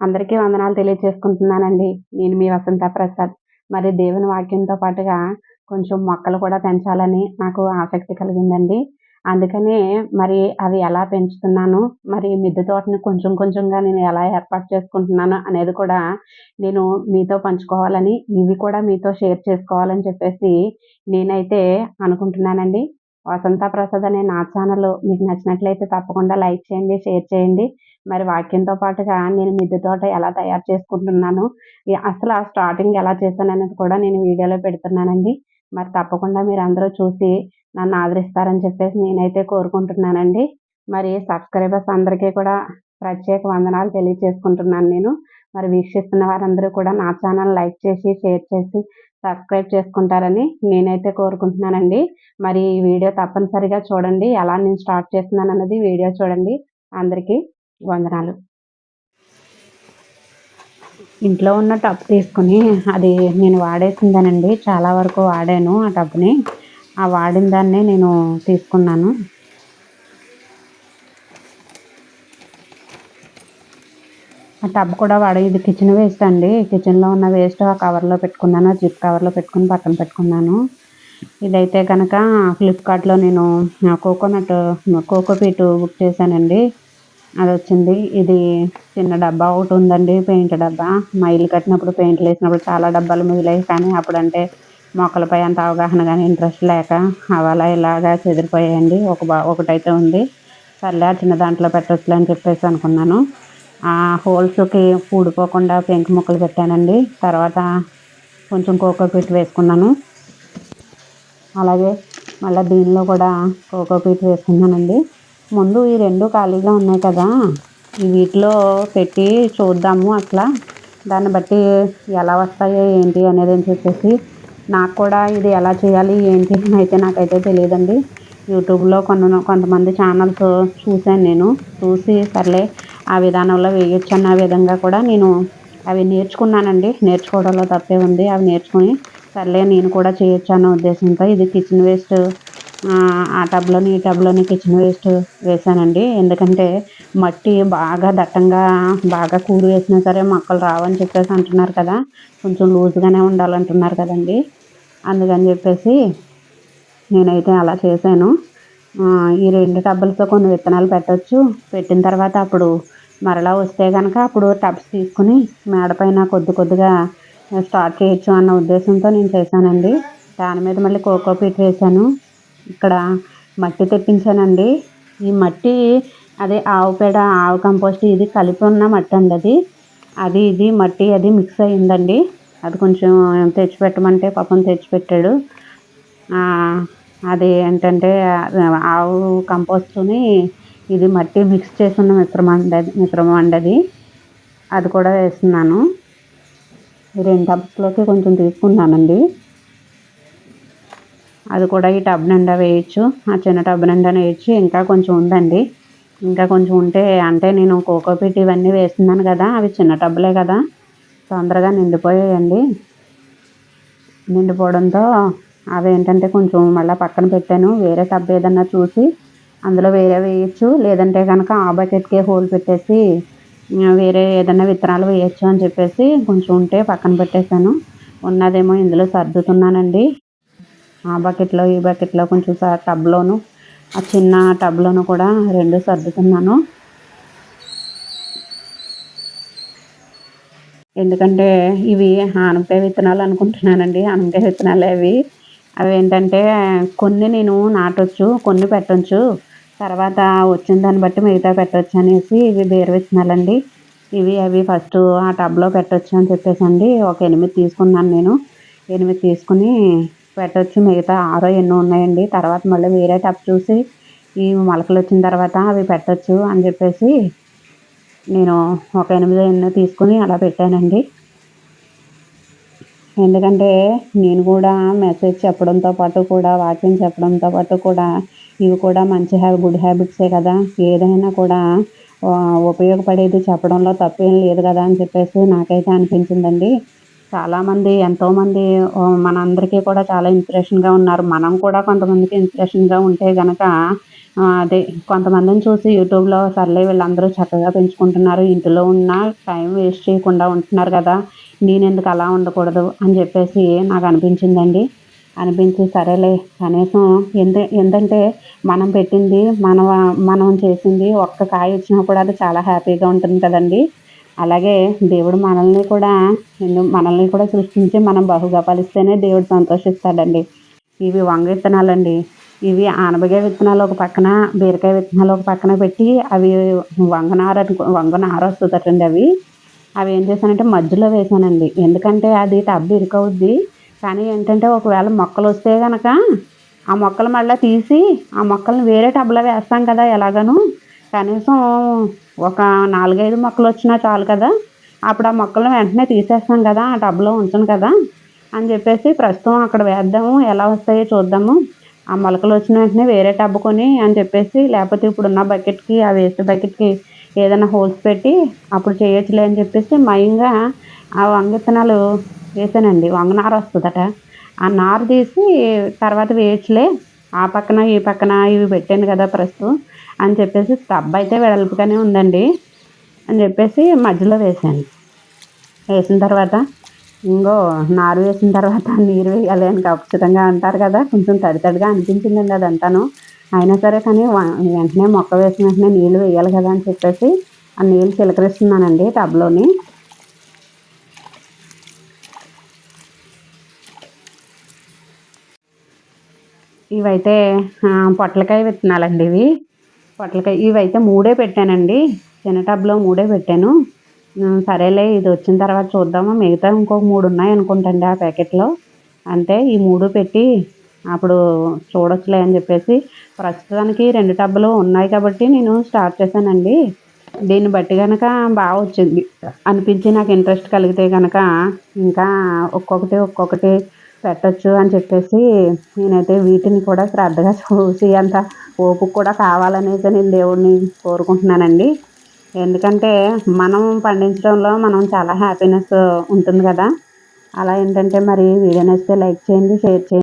అందరికీ వందనాలు తెలియచేసుకుంటున్నానండి. నేను మీ వసంత ప్రసాద్. మరి దేవుని వాక్యంతో పాటుగా కొంచెం మొక్కలు కూడా పెంచాలని నాకు ఆసక్తి కలిగిందండి. అందుకనే మరి అవి ఎలా పెంచుతున్నాను, మరి మిద్దె తోటని కొంచెం కొంచెంగా నేను ఎలా ఏర్పాటు చేసుకుంటున్నాను అనేది కూడా నేను మీతో పంచుకోవాలని, ఇవి కూడా మీతో షేర్ చేసుకోవాలని చెప్పేసి నేనైతే అనుకుంటున్నానండి. వసంత ప్రసాద్ అనే నా ఛానల్ మీకు నచ్చినట్లయితే తప్పకుండా లైక్ చేయండి, షేర్ చేయండి. మరి వాక్యంతో పాటుగా నేను మిద్దె తోట ఎలా తయారు చేసుకుంటున్నాను, అసలు ఆ స్టార్టింగ్ ఎలా చేశాననేది కూడా నేను వీడియోలో పెడుతున్నానండి. మరి తప్పకుండా మీరందరూ చూసి నన్ను ఆదరిస్తారని చెప్పేసి నేనైతే కోరుకుంటున్నానండి. మరి సబ్స్క్రైబర్స్ అందరికీ కూడా ప్రత్యేక వందనాలు తెలియచేసుకుంటున్నాను నేను. మరి వీక్షిస్తున్న వారందరూ కూడా నా ఛానల్ లైక్ చేసి, షేర్ చేసి, సబ్స్క్రైబ్ చేసుకుంటారని నేనైతే కోరుకుంటున్నానండి. మరి ఈ వీడియో తప్పనిసరిగా చూడండి. ఎలా నేను స్టార్ట్ చేస్తున్నానన్నది వీడియో చూడండి. అందరికీ వందనాలు. ఇంట్లో ఉన్న టబ్ తీసుకుని అది నేను వాడేసిందానండి. చాలా వరకు వాడాను ఆ టబ్ని. ఆ వాడిన దాన్నే నేను తీసుకున్నాను. ఆ టబ్ కూడా ఇది కిచెన్ వేస్ట్ అండి. కిచెన్లో ఉన్న వేస్ట్ ఆ కవర్లో పెట్టుకున్నాను. జిప్ కవర్లో పెట్టుకుని పక్కన పెట్టుకున్నాను. ఇదైతే కనుక ఫ్లిప్కార్ట్లో నేను కోకోపీట్ బుక్ చేశానండి. అది వచ్చింది. ఇది చిన్న డబ్బా ఒకటి ఉందండి, పెయింట్ డబ్బా. మా ఇల్లు కట్టినప్పుడు పెయింట్లు వేసినప్పుడు చాలా డబ్బాలు మిగిలాయి. కానీ అప్పుడంటే మొక్కలపై అంత అవగాహన కానీ ఇంట్రెస్ట్ లేక అవి అలా ఇలాగా చెదిరిపోయాయండి. ఒకటైతే ఉంది. సర్లే ఆ చిన్న దాంట్లో పెట్టొచ్చులే అని చెప్పేసి అనుకున్నాను. ఆ హోల్స్కి ఊడిపోకుండా పెంకు ముక్కలు పెట్టానండి. తర్వాత కొంచెం కోకోపీట్ వేసుకున్నాను. అలాగే మళ్ళీ దీనిలో కూడా కోకోపీట్ వేసుకున్నానండి. ముందు ఈ రెండు ఖాళీగా ఉన్నాయి కదా, వీటిలో పెట్టి చూద్దాము అసలు దాన్ని బట్టి ఎలా వస్తాయో ఏంటి అనేది అని చెప్పేసి. నాకు కూడా ఇది ఎలా చేయాలి ఏంటి అయితే నాకైతే తెలియదండి. యూట్యూబ్లో కొంతమంది ఛానల్స్ చూశాను నేను. చూసి సర్లే ఆ విధానంలో వేయొచ్చు అన్న విధంగా కూడా నేను అవి నేర్చుకున్నానండి. నేర్చుకోవడంలో తప్పే ఉంది. అవి నేర్చుకుని సర్లే నేను కూడా చేయొచ్చు అన్న ఉద్దేశంతో ఇది కిచెన్ వేస్ట్, ఆ టబ్లోని ఈ టబ్లోని కిచెన్ వేస్ట్ వేసానండి. ఎందుకంటే మట్టి బాగా దట్టంగా బాగా కూడి వేసినా సరే మొక్కలు రావని చెప్పేసి అంటున్నారు కదా, కొంచెం లూజ్గానే ఉండాలంటున్నారు కదండి. అందుకని చెప్పేసి నేనైతే అలా చేశాను. ఈ రెండు టబ్బులతో కొన్ని విత్తనాలు పెట్టవచ్చు. పెట్టిన తర్వాత అప్పుడు మరలా వస్తే కనుక అప్పుడు టబ్స్ తీసుకుని మేడపైన కొద్దిగా స్టార్ట్ చేయొచ్చు అన్న ఉద్దేశంతో నేను చేశానండి. దాని మీద మళ్ళీ కోకోపీట్ వేసాను. ఇక్కడ మట్టి తెప్పించానండి. ఈ మట్టి అదే ఆవు పేడ, ఆవు కంపోస్ట్ ఇది కలిపి ఉన్న మట్టి అండి. అది ఇది మట్టి అది మిక్స్ అయ్యిందండి. అది కొంచెం తెచ్చిపెట్టమంటే పాపం తెచ్చిపెట్టాడు. అది ఏంటంటే ఆవు కంపోస్టుని ఇది మట్టి మిక్స్ చేసిన మిశ్రమం అండి. అది కూడా వేస్తున్నాను. ఈ రెండు టబ్స్లోకి కొంచెం తీసుకున్నానండి. అది కూడా ఈ టబ్ నిండా వేయచ్చు. ఆ చిన్న టబ్ నిండా వేయచ్చు. ఇంకా కొంచెం ఉందండి. ఇంకా కొంచెం ఉంటే అంటే నేను కోకోపీట్ ఇవన్నీ వేస్తున్నాను కదా, అవి చిన్న టబ్లే కదా, తొందరగా నిండిపోయాయండి. నిండిపోవడంతో అవి ఏంటంటే కొంచెం మళ్ళీ పక్కన పెట్టాను. వేరే టబ్ ఏదన్నా చూసి అందులో వేరే వేయచ్చు. లేదంటే కనుక ఆ బకెట్కే హోల్ పెట్టేసి వేరే ఏదైనా విత్తనాలు వేయచ్చు అని చెప్పేసి కొంచెం ఉంటే పక్కన పెట్టేశాను. ఉన్నదేమో ఇందులో సర్దుతున్నానండి. ఆ బకెట్లో ఈ బకెట్లో కొంచెం టబ్లోను ఆ చిన్న టబ్లోను కూడా రెండు సర్దుతున్నాను. ఎందుకంటే ఇవి ఆనపకాయ విత్తనాలు అనుకుంటున్నానండి. ఆనపకాయ విత్తనాలు అవి ఏంటంటే కొన్ని నేను నాటొచ్చు, కొన్ని పెట్టొచ్చు, తర్వాత వచ్చిన దాన్ని బట్టి మిగతా పెట్టొచ్చు అనేసి ఇవి బీర విత్తనాలండి. అవి ఫస్ట్ ఆ టబ్లో పెట్టొచ్చు అని చెప్పేసి అండి ఒక 8 తీసుకున్నాను నేను. 8 తీసుకుని పెట్టొచ్చు, మిగతా 6 ఎన్నో ఉన్నాయండి. తర్వాత మళ్ళీ వేరే టబ్ చూసి ఈ మొలకలు వచ్చిన తర్వాత అవి పెట్టొచ్చు అని చెప్పేసి నేను ఒక 8 ఎన్నో తీసుకుని అలా పెట్టానండి. ఎందుకంటే నేను కూడా మెసేజ్ చెప్పడంతో పాటు కూడా వాక్యం చెప్పడంతో పాటు కూడా ఇవి కూడా మంచి గుడ్ హ్యాబిట్సే కదా, ఏదైనా కూడా ఉపయోగపడేది చెప్పడంలో తప్పేం లేదు కదా అని చెప్పేసి నాకైతే అనిపించిందండి. చాలామంది ఎంతోమంది మనందరికీ కూడా చాలా ఇన్స్పిరేషన్గా ఉన్నారు. మనం కూడా కొంతమందికి ఇన్స్పిరేషన్గా ఉంటే కనుక అదే కొంతమందిని చూసి యూట్యూబ్‌లో సర్లే వీళ్ళందరూ చక్కగా పెంచుకుంటున్నారు. ఇంటిలో ఉన్న టైం వేస్ట్ చేయకుండా ఉంటున్నారు కదా! నేనెందుకు అలా ఉండకూడదు అని చెప్పేసి నాకనిపించిందండి. అనిపించి సరేలే కనీసం ఏంటంటే మనం పెట్టింది మనం చేసింది ఒక్క కాయ వచ్చినా కూడా అది చాలా హ్యాపీగా ఉంటుంది కదండీ! అలాగే దేవుడు మనల్ని కూడా సృష్టించి మనం బహుగా ఫలిస్తేనే దేవుడు సంతోషిస్తాడండి. ఇవి వంగ విత్తనాలండి. ఇవి ఆనపకాయ విత్తనాలు ఒక పక్కన, బీరకాయ విత్తనాలు ఒక పక్కన పెట్టి అవి వంగ నారొస్తదటండి అవి. అవి ఏం చేశానంటే మధ్యలో వేశానండి. ఎందుకంటే అది టబ్ ఇరుకవుద్ది. కానీ ఏంటంటే ఒకవేళ మొక్కలొస్తే గనక ఆ మొక్కలు మళ్ళా తీసి ఆ మొక్కల్ని వేరే టబ్‌లో వేస్తాం కదా ఎలాగను. కనీసం ఒక 4, 5 మొక్కలొచ్చినా చాలు కదా! అప్పుడు ఆ మొక్కలను వెంటనే తీసేస్తాం కదా! ఆ టబ్‌లో ఉంచను కదా! అని చెప్పేసి ప్రస్తుతం అక్కడ వేద్దాము. ఎలా వస్తాయో చూద్దాము. ఆ మొలకలొచ్చిన వెంటనే వేరే టబ్ కొని అని చెప్పేసి లేపోతే ఇప్పుడున్న బకెట్‌కి ఆ వేస్ట్ బకెట్‌కి ఏదైనా హోల్స్ పెట్టి అప్పుడు చేయొచ్చులే అని చెప్పేసి మయంగా ఆ వంగ విత్తనాలు వేసానండి. వంగ నారొస్తదట. ఆ నారు తీసి తర్వాత వేయొచ్చులే. ఆ పక్కన, ఈ పక్కన ఇవి పెట్టాను కదా ప్రస్తుతం అని చెప్పేసి టబ్ అయితే వెడల్పుగానే ఉందండి. అని చెప్పేసి మధ్యలో వేశాను. వేసిన తర్వాత ఇంగో నారు వేసిన తర్వాత నీరు వేయాలి అని ఖచ్చితంగా అంటారు కదా! కొంచెం తడి తడిగా అనిపించిందండి అదంతాను. అయినా సరే కానీ వెంటనే మొక్క వేసిన వెంటనే నీళ్ళు వేయాలి కదా అని చెప్పేసి ఆ నీళ్ళు చిలకరిస్తున్నానండి టబ్‌లోని. ఇవైతే పొట్లకాయ విత్తనాలండి ఇవి. ఇవైతే 3 పెట్టానండి. చిన్న టబ్‌లో 3 పెట్టాను. సరేలే ఇదొచ్చిన తర్వాత చూద్దాము. మిగతా ఇంకో 3 ఉన్నాయనుకుంటండి ఆ ప్యాకెట్‌లో. అంటే ఈ 3 పెట్టి అప్పుడు చూడొచ్చులే అని చెప్పేసి ప్రస్తుతానికి 2 టబ్బులు ఉన్నాయి కాబట్టి నేను స్టార్ట్ చేశానండి. దీన్ని బట్టి గనక వచ్చింది అనిపించి నాకు ఇంట్రెస్ట్ కలిగితే గనక ఇంకా ఒక్కొక్కటి పెట్టొచ్చు అని చెప్పేసి నేనైతే వీటిని కూడా శ్రద్ధగా చూసి అంత ఓపిక కూడా కావాలనేసి నేను దేవుడిని కోరుకుంటున్నానండి. ఎందుకంటే మనం పండించడంలో మనం చాలా హ్యాపీనెస్ ఉంటుంది కదా! అలా ఏంటంటే మరి వీడియో నచ్చితే లైక్ చేయండి, షేర్ చేయండి.